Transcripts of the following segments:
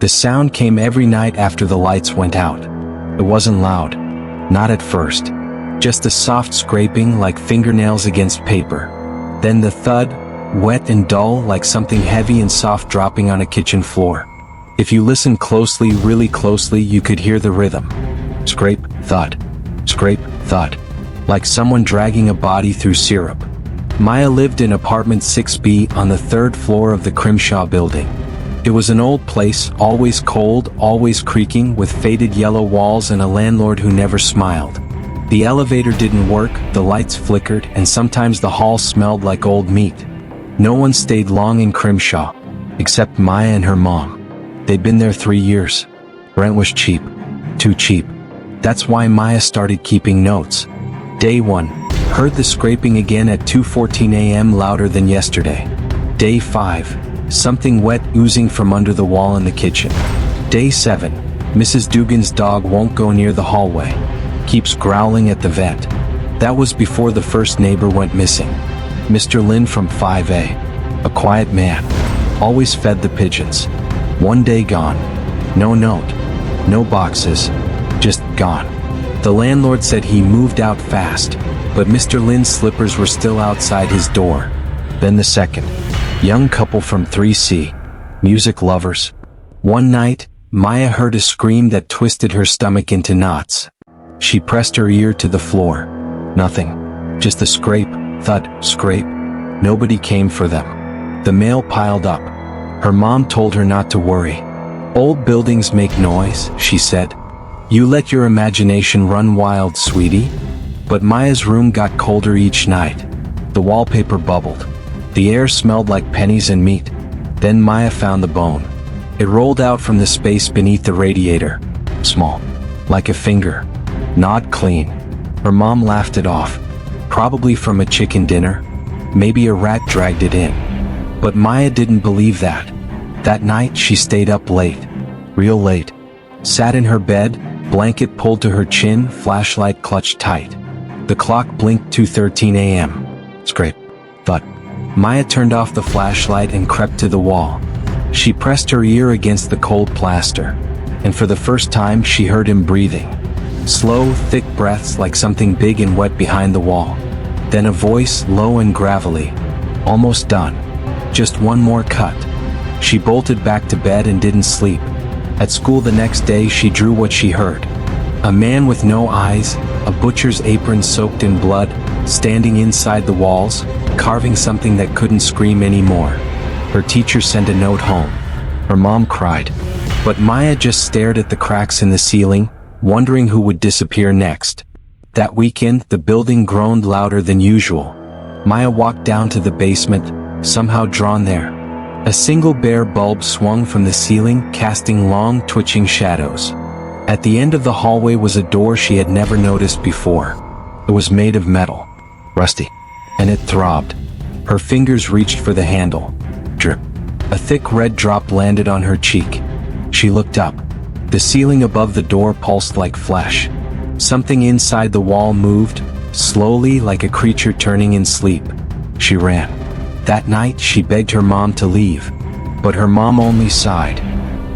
The sound came every night after the lights went out. It wasn't loud. Not at first. Just a soft scraping like fingernails against paper. Then the thud, wet and dull like something heavy and soft dropping on a kitchen floor. If you listened closely, really closely, you could hear the rhythm. Scrape, thud. Scrape, thud. Like someone dragging a body through syrup. Maya lived in apartment 6B on the 3rd floor of the Crimshaw building. It was an old place, always cold, always creaking, with faded yellow walls and a landlord who never smiled. The elevator didn't work, the lights flickered, and sometimes the hall smelled like old meat. No one stayed long in Crimshaw, except Maya and her mom. They'd been there 3 years. Rent was cheap. Too cheap. That's why Maya started keeping notes. Day 1. Heard the scraping again at 2:14 a.m. louder than yesterday. Day 5. Something wet oozing from under the wall in the kitchen. Day 7. Mrs. Dugan's dog won't go near the hallway. Keeps growling at the vent. That was before the first neighbor went missing. Mr. Lin from 5A. A quiet man. Always fed the pigeons. One day gone. No note. No boxes. Just gone. The landlord said he moved out fast, but Mr. Lin's slippers were still outside his door. Then the second. Young couple from 3C. Music lovers. One night, Maya heard a scream that twisted her stomach into knots. She pressed her ear to the floor. Nothing. Just a scrape, thud, scrape. Nobody came for them. The mail piled up. Her mom told her not to worry. Old buildings make noise, she said. You let your imagination run wild, sweetie. But Maya's room got colder each night. The wallpaper bubbled. The air smelled like pennies and meat. Then Maya found the bone. It rolled out from the space beneath the radiator. Small. Like a finger. Not clean. Her mom laughed it off. Probably from a chicken dinner. Maybe a rat dragged it in. But Maya didn't believe that. That night she stayed up late. Real late. Sat in her bed, blanket pulled to her chin, flashlight clutched tight. The clock blinked 2:13 a.m. Scrape. Thud. Maya turned off the flashlight and crept to the wall. She pressed her ear against the cold plaster. And for the first time she heard him breathing. Slow, thick breaths like something big and wet behind the wall. Then a voice, low and gravelly. Almost done. Just one more cut. She bolted back to bed and didn't sleep. At school the next day she drew what she heard. A man with no eyes, a butcher's apron soaked in blood, standing inside the walls, carving something that couldn't scream anymore. Her teacher sent a note home. Her mom cried. But Maya just stared at the cracks in the ceiling, wondering who would disappear next. That weekend, the building groaned louder than usual. Maya walked down to the basement, somehow drawn there. A single bare bulb swung from the ceiling, casting long, twitching shadows. At the end of the hallway was a door she had never noticed before. It was made of metal. Rusty. And it throbbed. Her fingers reached for the handle. Drip. A thick red drop landed on her cheek. She looked up. The ceiling above the door pulsed like flesh. Something inside the wall moved, slowly like a creature turning in sleep. She ran. That night she begged her mom to leave. But her mom only sighed.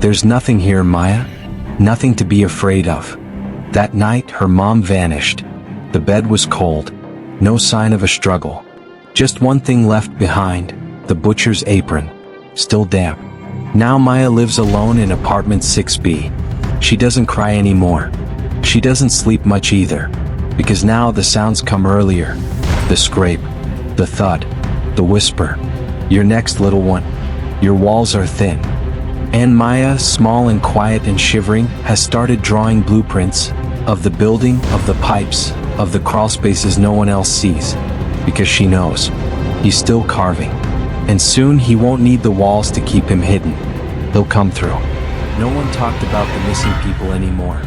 There's nothing here, Maya. Nothing to be afraid of. That night her mom vanished. The bed was cold. No sign of a struggle. Just one thing left behind, the butcher's apron. Still damp. Now Maya lives alone in apartment 6B. She doesn't cry anymore. She doesn't sleep much either. Because now the sounds come earlier. The scrape. The thud. The whisper. You're next, little one. Your walls are thin. And Maya, small and quiet and shivering, has started drawing blueprints of the building, of the pipes, of the crawl spaces no one else sees. Because she knows. He's still carving. And soon he won't need the walls to keep him hidden. He'll come through. No one talked about the missing people anymore.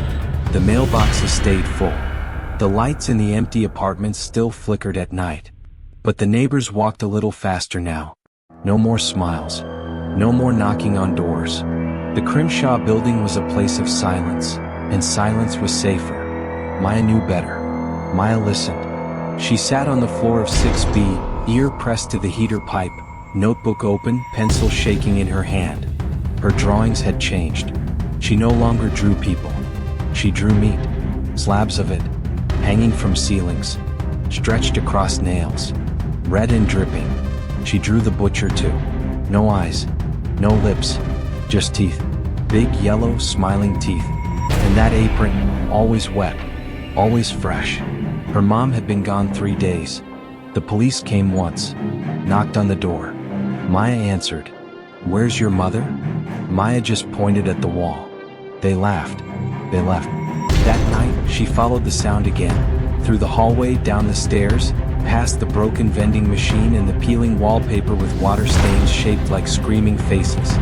The mailboxes stayed full. The lights in the empty apartments still flickered at night. But the neighbors walked a little faster now. No more smiles. No more knocking on doors. The Crimshaw building was a place of silence, and silence was safer. Maya knew better. Maya listened. She sat on the floor of 6B, ear pressed to the heater pipe, notebook open, pencil shaking in her hand. Her drawings had changed. She no longer drew people. She drew meat, slabs of it, hanging from ceilings, stretched across nails, red and dripping. She drew the butcher too. No eyes, no lips, just teeth. Big yellow, smiling teeth. And that apron, always wet, always fresh. Her mom had been gone 3 days. The police came once, knocked on the door. Maya answered. "Where's your mother?" Maya just pointed at the wall. They laughed. They left. That night, she followed the sound again, through the hallway, down the stairs, past the broken vending machine and the peeling wallpaper with water stains shaped like screaming faces.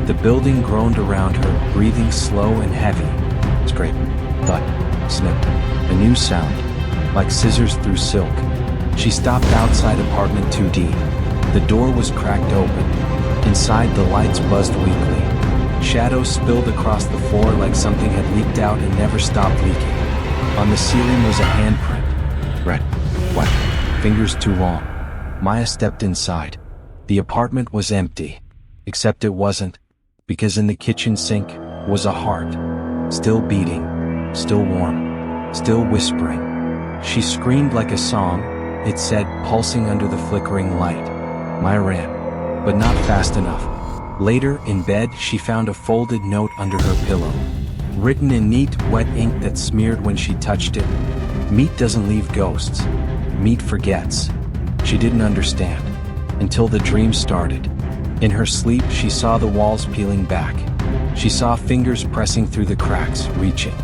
The building groaned around her, breathing slow and heavy. Scrape, thud, snip. A new sound, like scissors through silk. She stopped outside apartment 2D. The door was cracked open. Inside, the lights buzzed weakly. Shadows spilled across the floor like something had leaked out and never stopped leaking. On the ceiling was a handprint. Red, wet, fingers too long. Maya stepped inside. The apartment was empty. Except it wasn't, because in the kitchen sink was a heart. Still beating, still warm, still whispering. She screamed like a song, it said, pulsing under the flickering light. Maya ran, but not fast enough. Later, in bed, she found a folded note under her pillow. Written in neat, wet ink that smeared when she touched it. Meat doesn't leave ghosts. Meat forgets. She didn't understand. Until the dream started. In her sleep, she saw the walls peeling back. She saw fingers pressing through the cracks, reaching.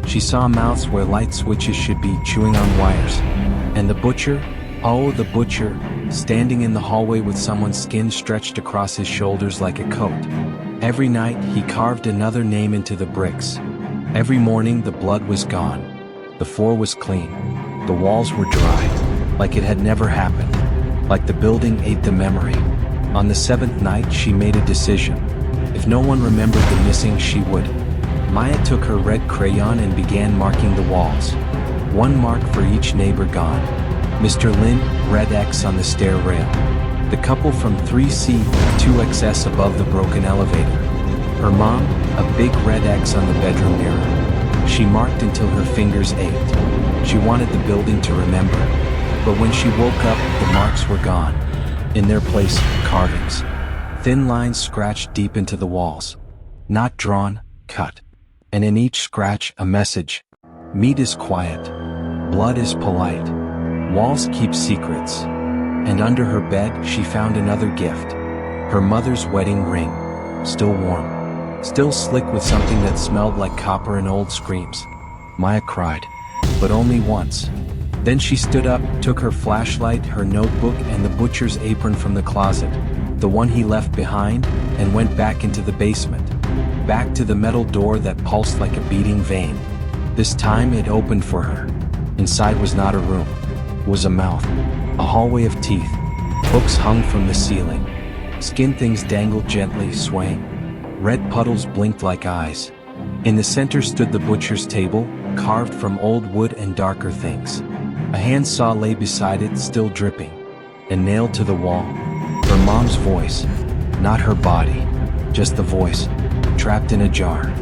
She saw mouths where light switches should be, chewing on wires. And the butcher, oh, the butcher, standing in the hallway with someone's skin stretched across his shoulders like a coat. Every night, he carved another name into the bricks. Every morning, the blood was gone. The floor was clean. The walls were dry, like it had never happened. Like the building ate the memory. On the 7th night, she made a decision. If no one remembered the missing, she would. Maya took her red crayon and began marking the walls. One mark for each neighbor gone. Mr. Lin, red X on the stair rail. The couple from 3C, 2XS above the broken elevator. Her mom, a big red X on the bedroom mirror. She marked until her fingers ached. She wanted the building to remember. But when she woke up, the marks were gone. In their place, carvings. Thin lines scratched deep into the walls. Not drawn, cut. And in each scratch, a message. Meat is quiet. Blood is polite. Walls keep secrets. And under her bed, she found another gift. Her mother's wedding ring. Still warm. Still slick with something that smelled like copper and old screams. Maya cried. But only once. Then she stood up, took her flashlight, her notebook, and the butcher's apron from the closet, the one he left behind, and went back into the basement. Back to the metal door that pulsed like a beating vein. This time it opened for her. Inside was not a room. It was a mouth. A hallway of teeth. Hooks hung from the ceiling. Skin things dangled gently, swaying. Red puddles blinked like eyes. In the center stood the butcher's table, carved from old wood and darker things. A handsaw lay beside it, still dripping. And nailed to the wall, her mom's voice. Not her body, just the voice, trapped in a jar,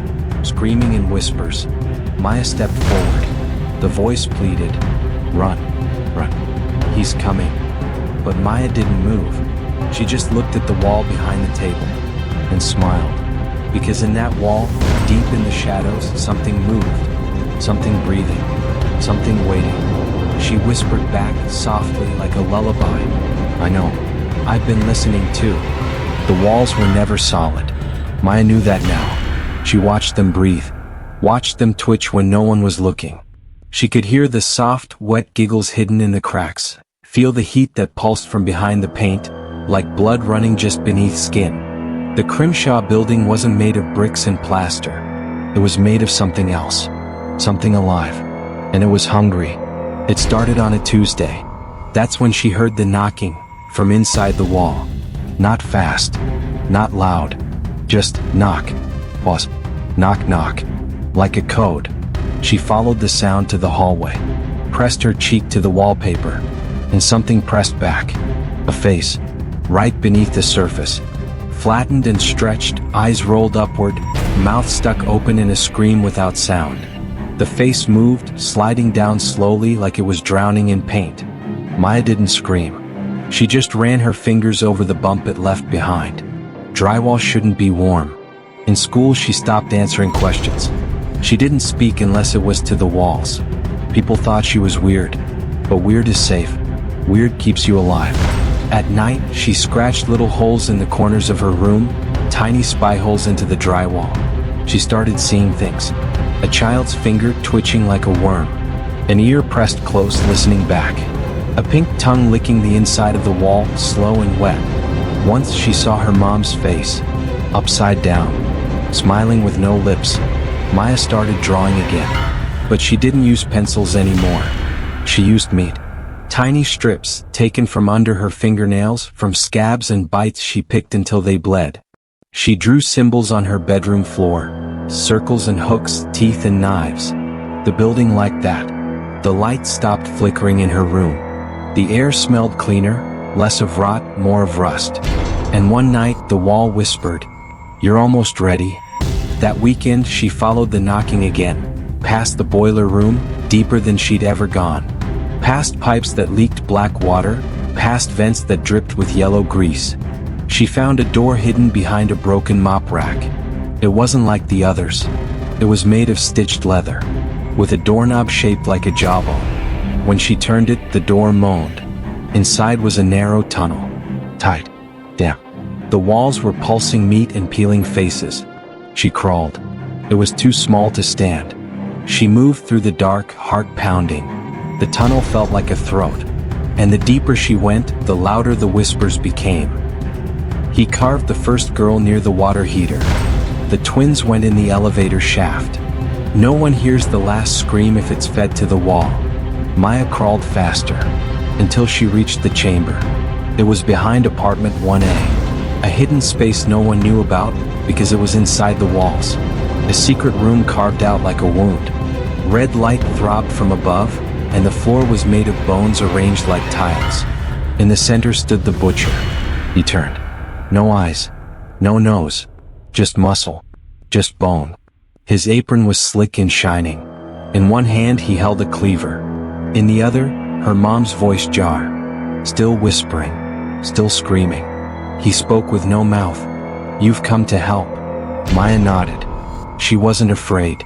screaming in whispers. Maya stepped forward. The voice pleaded, "Run, run, he's coming." But Maya didn't move. She just looked at the wall behind the table and smiled. Because in that wall, deep in the shadows, something moved. Something breathing. Something waiting. She whispered back, softly, like a lullaby. "I know. I've been listening too." The walls were never solid. Maya knew that now. She watched them breathe. Watched them twitch when no one was looking. She could hear the soft, wet giggles hidden in the cracks. Feel the heat that pulsed from behind the paint, like blood running just beneath skin. The Crimshaw building wasn't made of bricks and plaster. It was made of something else. Something alive. And it was hungry. It started on a Tuesday. That's when she heard the knocking, from inside the wall. Not fast. Not loud. Just knock. Pause. Knock knock. Like a code. She followed the sound to the hallway. Pressed her cheek to the wallpaper. And something pressed back. A face. Right beneath the surface. Flattened and stretched, eyes rolled upward, mouth stuck open in a scream without sound. The face moved, sliding down slowly like it was drowning in paint. Maya didn't scream. She just ran her fingers over the bump it left behind. Drywall shouldn't be warm. In school she stopped answering questions. She didn't speak unless it was to the walls. People thought she was weird. But weird is safe. Weird keeps you alive. At night, she scratched little holes in the corners of her room, tiny spy holes into the drywall. She started seeing things. A child's finger twitching like a worm. An ear pressed close, listening back. A pink tongue licking the inside of the wall, slow and wet. Once she saw her mom's face, upside down, smiling with no lips. Maya started drawing again. But she didn't use pencils anymore. She used meat. Tiny strips, taken from under her fingernails, from scabs and bites she picked until they bled. She drew symbols on her bedroom floor, circles and hooks, teeth and knives. The building liked that. The light stopped flickering in her room. The air smelled cleaner, less of rot, more of rust. And one night, the wall whispered, "You're almost ready." That weekend, she followed the knocking again, past the boiler room, deeper than she'd ever gone. Past pipes that leaked black water, past vents that dripped with yellow grease. She found a door hidden behind a broken mop rack. It wasn't like the others. It was made of stitched leather, with a doorknob shaped like a jawbone. When she turned it, the door moaned. Inside was a narrow tunnel. Tight. Damp. The walls were pulsing meat and peeling faces. She crawled. It was too small to stand. She moved through the dark, heart pounding. The tunnel felt like a throat, and the deeper she went, the louder the whispers became. He carved the first girl near the water heater. The twins went in the elevator shaft. No one hears the last scream if it's fed to the wall. Maya crawled faster, until she reached the chamber. It was behind apartment 1A, a hidden space no one knew about because it was inside the walls. A secret room carved out like a wound. Red light throbbed from above, and the floor was made of bones arranged like tiles. In the center stood the butcher. He turned. No eyes, no nose, just muscle, just bone. His apron was slick and shining. In one hand he held a cleaver. In the other, her mom's voice jar. Still whispering, still screaming. He spoke with no mouth. "You've come to help." Maya nodded. She wasn't afraid.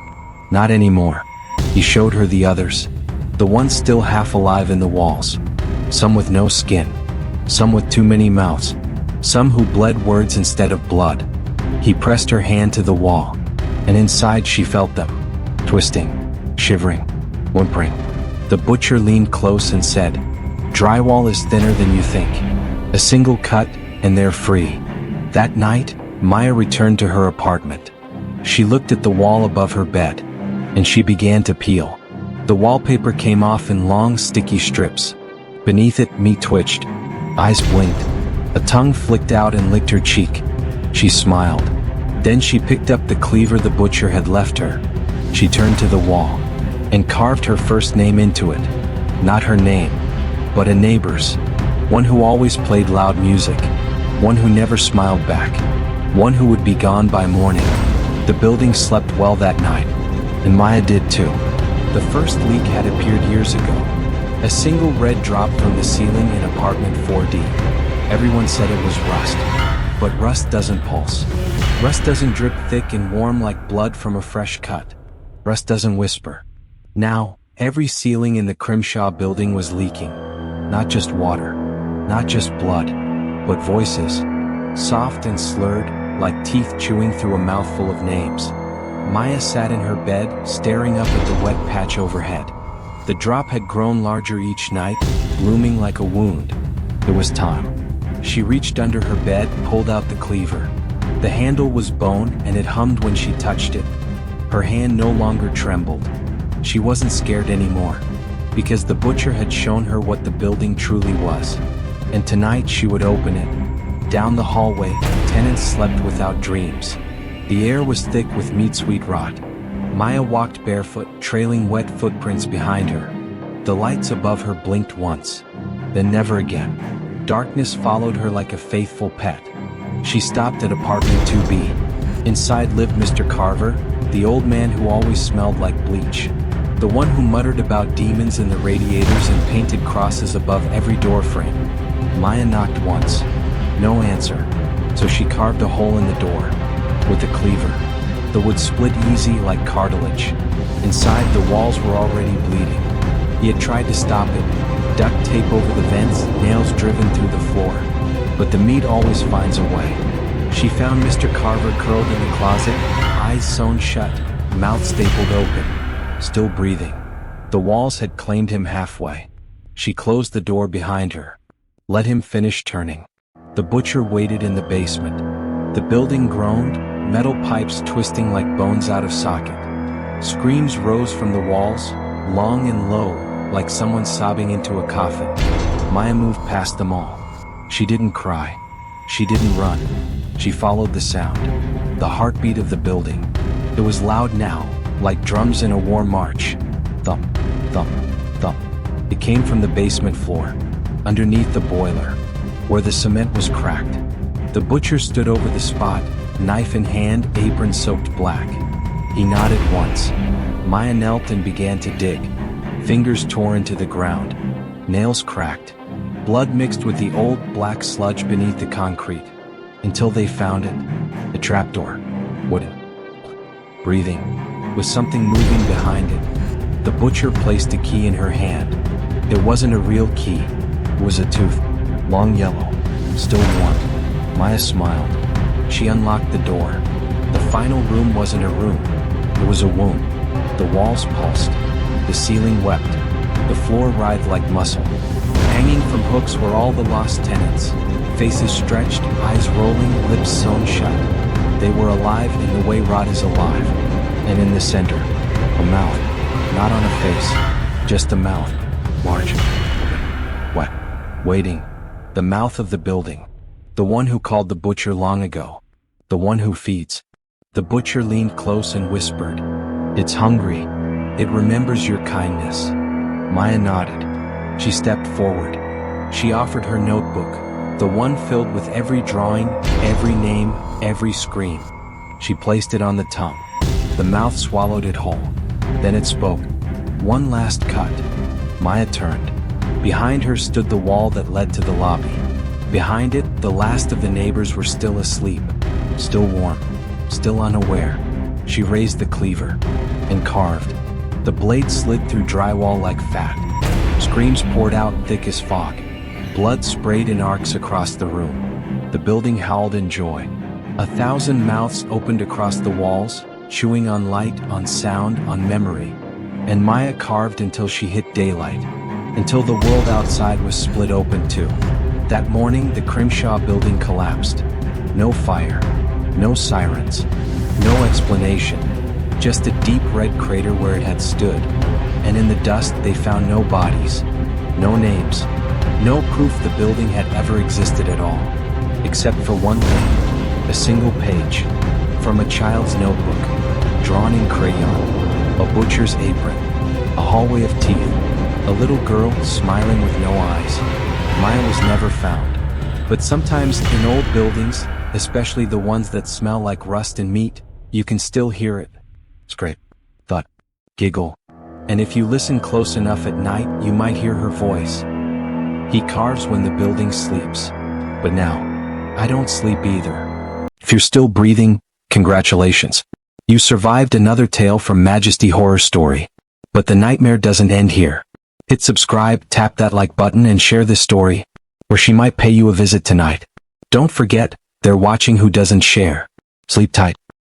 Not anymore. He showed her the others. The ones still half alive in the walls. Some with no skin. Some with too many mouths. Some who bled words instead of blood. He pressed her hand to the wall, and inside she felt them. Twisting, shivering, whimpering. The butcher leaned close and said, "Drywall is thinner than you think. A single cut, and they're free." That night, Maya returned to her apartment. She looked at the wall above her bed, and she began to peel. The wallpaper came off in long, sticky strips. Beneath it, meat twitched. Eyes blinked. A tongue flicked out and licked her cheek. She smiled. Then she picked up the cleaver the butcher had left her. She turned to the wall and carved her first name into it. Not her name, but a neighbor's. One who always played loud music. One who never smiled back. One who would be gone by morning. The building slept well that night, and Maya did too. The first leak had appeared years ago. A single red drop from the ceiling in apartment 4D. Everyone said it was rust. But rust doesn't pulse. Rust doesn't drip thick and warm like blood from a fresh cut. Rust doesn't whisper. Now, every ceiling in the Crimshaw building was leaking. Not just water. Not just blood. But voices. Soft and slurred, like teeth chewing through a mouthful of names. Maya sat in her bed, staring up at the wet patch overhead. The drop had grown larger each night, blooming like a wound. It was time. She reached under her bed, pulled out the cleaver. The handle was bone, and it hummed when she touched it. Her hand no longer trembled. She wasn't scared anymore, because the butcher had shown her what the building truly was. And tonight she would open it. Down the hallway, tenants slept without dreams. The air was thick with meat-sweet rot. Maya walked barefoot, trailing wet footprints behind her. The lights above her blinked once, then never again. Darkness followed her like a faithful pet. She stopped at apartment 2B. Inside lived Mr. Carver, the old man who always smelled like bleach. The one who muttered about demons in the radiators and painted crosses above every door frame. Maya knocked once. No answer. So she carved a hole in the door. With a cleaver. The wood split easy like cartilage. Inside, the walls were already bleeding. He had tried to stop it. Duct tape over the vents, nails driven through the floor. But the meat always finds a way. She found Mr. Carver curled in the closet, eyes sewn shut, mouth stapled open. Still breathing. The walls had claimed him halfway. She closed the door behind her. Let him finish turning. The butcher waited in the basement. The building groaned, metal pipes twisting like bones out of socket. Screams rose from the walls, long and low, like someone sobbing into a coffin. Maya moved past them all. She didn't cry. She didn't run. She followed the sound. The heartbeat of the building. It was loud now, like drums in a war march. Thump, thump, thump. It came from the basement floor, underneath the boiler, where the cement was cracked. The butcher stood over the spot, knife in hand, apron soaked black. He nodded once. Maya knelt and began to dig. Fingers tore into the ground. Nails cracked. Blood mixed with the old black sludge beneath the concrete. Until they found it. A trapdoor. Wooden. Breathing. With something moving behind it. The butcher placed a key in her hand. It wasn't a real key. It was a tooth. Long yellow. Still warm. Maya smiled. She unlocked the door. The final room wasn't a room. It was a womb. The walls pulsed. The ceiling wept. The floor writhed like muscle. Hanging from hooks were all the lost tenants. Faces stretched, eyes rolling, lips sewn shut. They were alive in the way rot is alive. And in the center, a mouth. Not on a face, just a mouth. Large, wet, waiting. The mouth of the building. The one who called the butcher long ago. The one who feeds. The butcher leaned close and whispered, "It's hungry. It remembers your kindness." Maya nodded. She stepped forward. She offered her notebook, the one filled with every drawing, every name, every scream. She placed it on the tongue. The mouth swallowed it whole. Then it spoke. One last cut. Maya turned. Behind her stood the wall that led to the lobby. Behind it, the last of the neighbors were still asleep, still warm, still unaware. She raised the cleaver and carved. The blade slid through drywall like fat. Screams poured out thick as fog. Blood sprayed in arcs across the room. The building howled in joy. 1,000 mouths opened across the walls, chewing on light, on sound, on memory. And Maya carved until she hit daylight, until the world outside was split open too. That morning, the Crimshaw building collapsed. No fire, no sirens, no explanation, just a deep red crater where it had stood. And in the dust, they found no bodies, no names, no proof the building had ever existed at all. Except for one thing, a single page, from a child's notebook, drawn in crayon, a butcher's apron, a hallway of teeth, a little girl smiling with no eyes. Maya was never found. But sometimes in old buildings, especially the ones that smell like rust and meat, you can still hear it. Scrape, thud, giggle. And if you listen close enough at night, you might hear her voice. He carves when the building sleeps. But now, I don't sleep either. If you're still breathing, congratulations. You survived another tale from Majesty Horror Story. But the nightmare doesn't end here. Hit subscribe, tap that like button and share this story, or she might pay you a visit tonight. Don't forget, they're watching who doesn't share. Sleep tight.